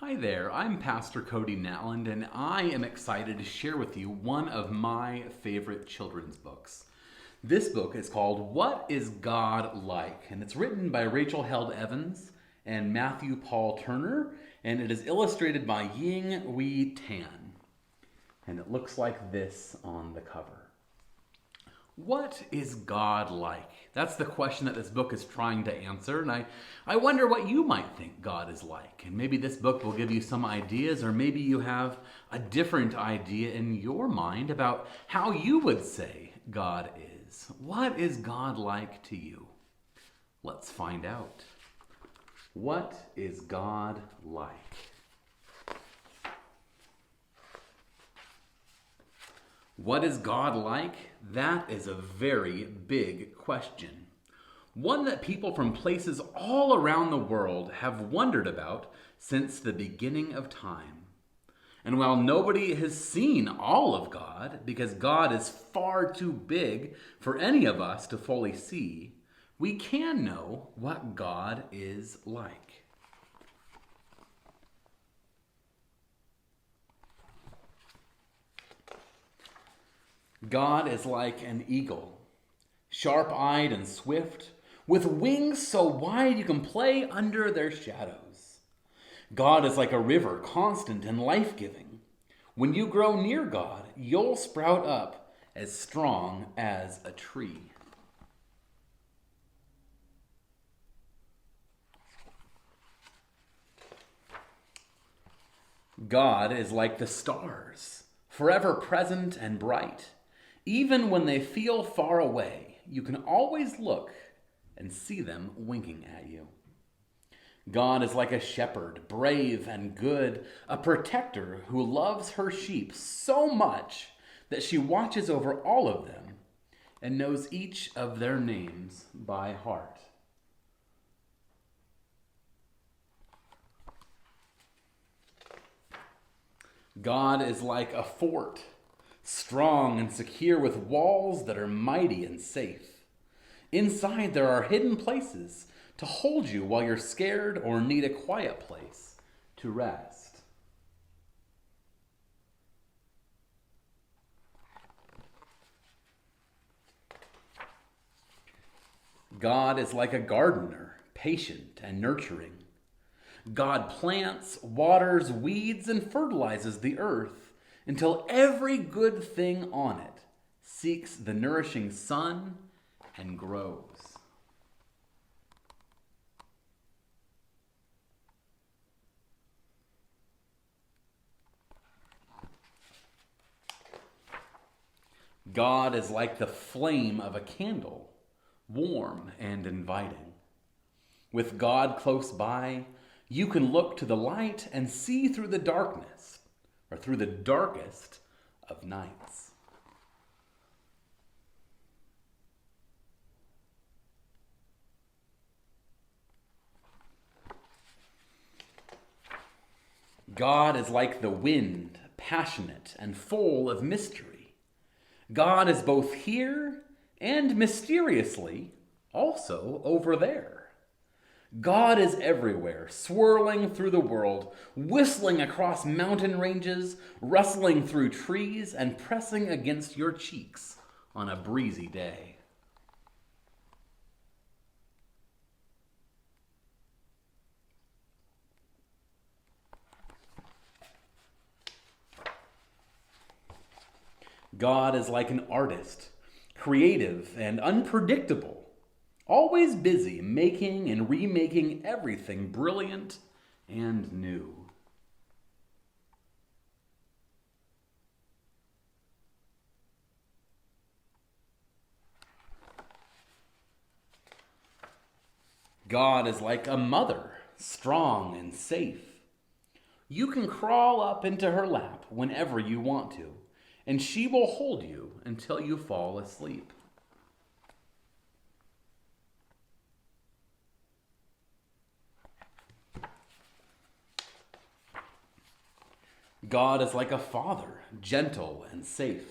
Hi there, I'm Pastor Cody Nowland, and I am excited to share with you one of my favorite children's books. This book is called What is God Like? And it's written by Rachel Held Evans and Matthew Paul Turner, and it is illustrated by Ying Hui Tan. And it looks like this on the cover. What is God like? That's the question that this book is trying to answer, and I wonder what you might think God is like. And maybe this book will give you some ideas, or maybe you have a different idea in your mind about how you would say God is. What is God like to you? Let's find out. What is God like? What is God like? That is a very big question. One that people from places all around the world have wondered about since the beginning of time. And while nobody has seen all of God, because God is far too big for any of us to fully see, we can know what God is like. God is like an eagle, sharp-eyed and swift, with wings so wide you can play under their shadows. God is like a river, constant and life-giving. When you grow near God, you'll sprout up as strong as a tree. God is like the stars, forever present and bright. Even when they feel far away, you can always look and see them winking at you. God is like a shepherd, brave and good, a protector who loves her sheep so much that she watches over all of them and knows each of their names by heart. God is like a fort, strong and secure with walls that are mighty and safe. Inside there are hidden places to hold you while you're scared or need a quiet place to rest. God is like a gardener, patient and nurturing. God plants, waters, weeds, and fertilizes the earth until every good thing on it seeks the nourishing sun and grows. God is like the flame of a candle, warm and inviting. With God close by, you can look to the light and see through the darkness, or through the darkest of nights. God is like the wind, passionate and full of mystery. God is both here and mysteriously also over there. God is everywhere, swirling through the world, whistling across mountain ranges, rustling through trees, and pressing against your cheeks on a breezy day. God is like an artist, creative and unpredictable, always busy making and remaking everything brilliant and new. God is like a mother, strong and safe. You can crawl up into her lap whenever you want to, and she will hold you until you fall asleep. God is like a father, gentle and safe.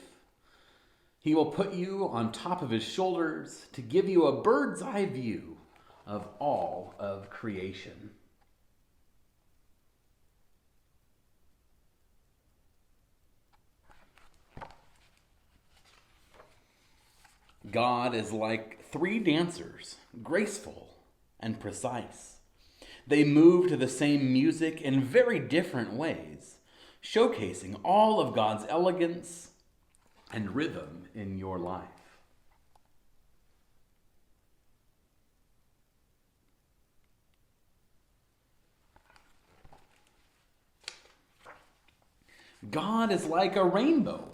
He will put you on top of his shoulders to give you a bird's eye view of all of creation. God is like three dancers, graceful and precise. They move to the same music in very different ways, showcasing all of God's elegance and rhythm in your life. God is like a rainbow,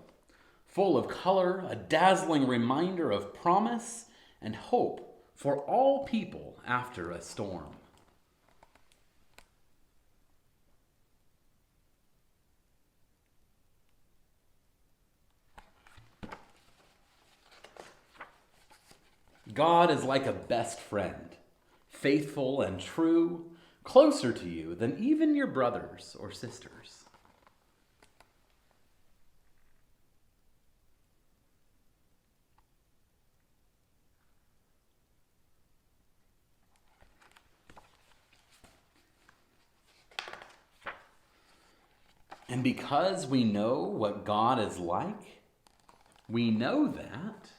full of color, a dazzling reminder of promise and hope for all people after a storm. God is like a best friend, faithful and true, closer to you than even your brothers or sisters. And because we know what God is like, we know that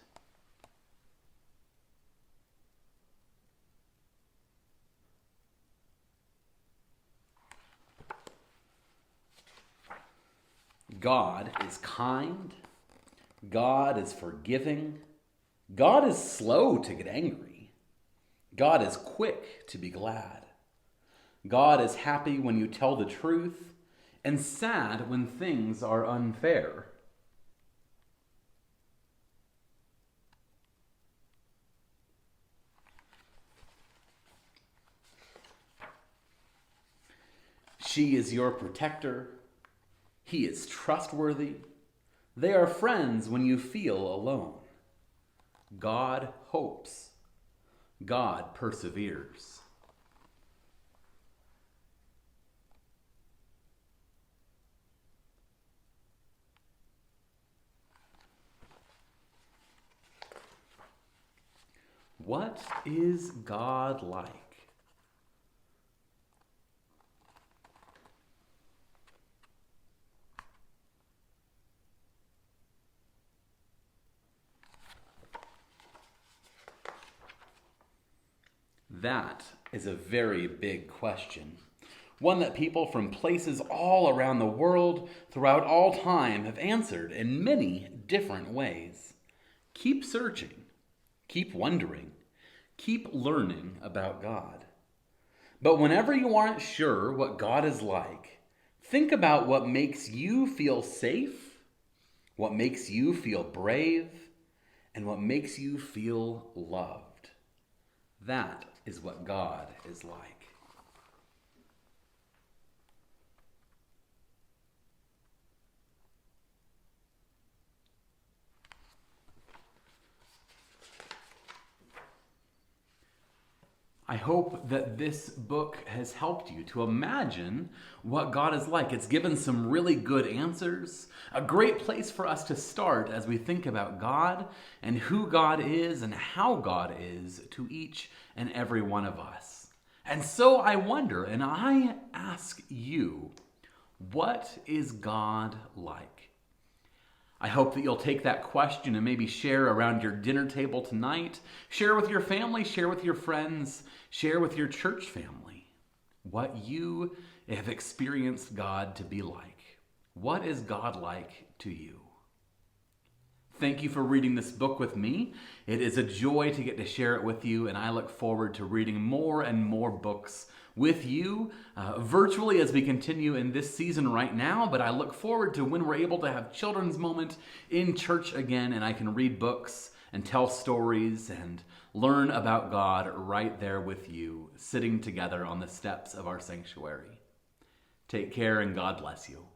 God is kind, God is forgiving, God is slow to get angry, God is quick to be glad, God is happy when you tell the truth, and sad when things are unfair. She is your protector. He is trustworthy. They are friends when you feel alone. God hopes. God perseveres. What is God like? That is a very big question. One that people from places all around the world, throughout all time, have answered in many different ways. Keep searching. Keep wondering. Keep learning about God. But whenever you aren't sure what God is like, think about what makes you feel safe, what makes you feel brave, and what makes you feel loved. That is what God is like. I hope that this book has helped you to imagine what God is like. It's given some really good answers, a great place for us to start as we think about God and who God is and how God is to each and every one of us. And so I wonder, and I ask you, what is God like? I hope that you'll take that question and maybe share around your dinner table tonight. Share with your family, share with your friends, share with your church family what you have experienced God to be like. What is God like to you? Thank you for reading this book with me. It is a joy to get to share it with you, and I look forward to reading more and more books with you virtually as we continue in this season right now, but I look forward to when we're able to have children's moment in church again and I can read books and tell stories and learn about God right there with you, sitting together on the steps of our sanctuary. Take care and God bless you.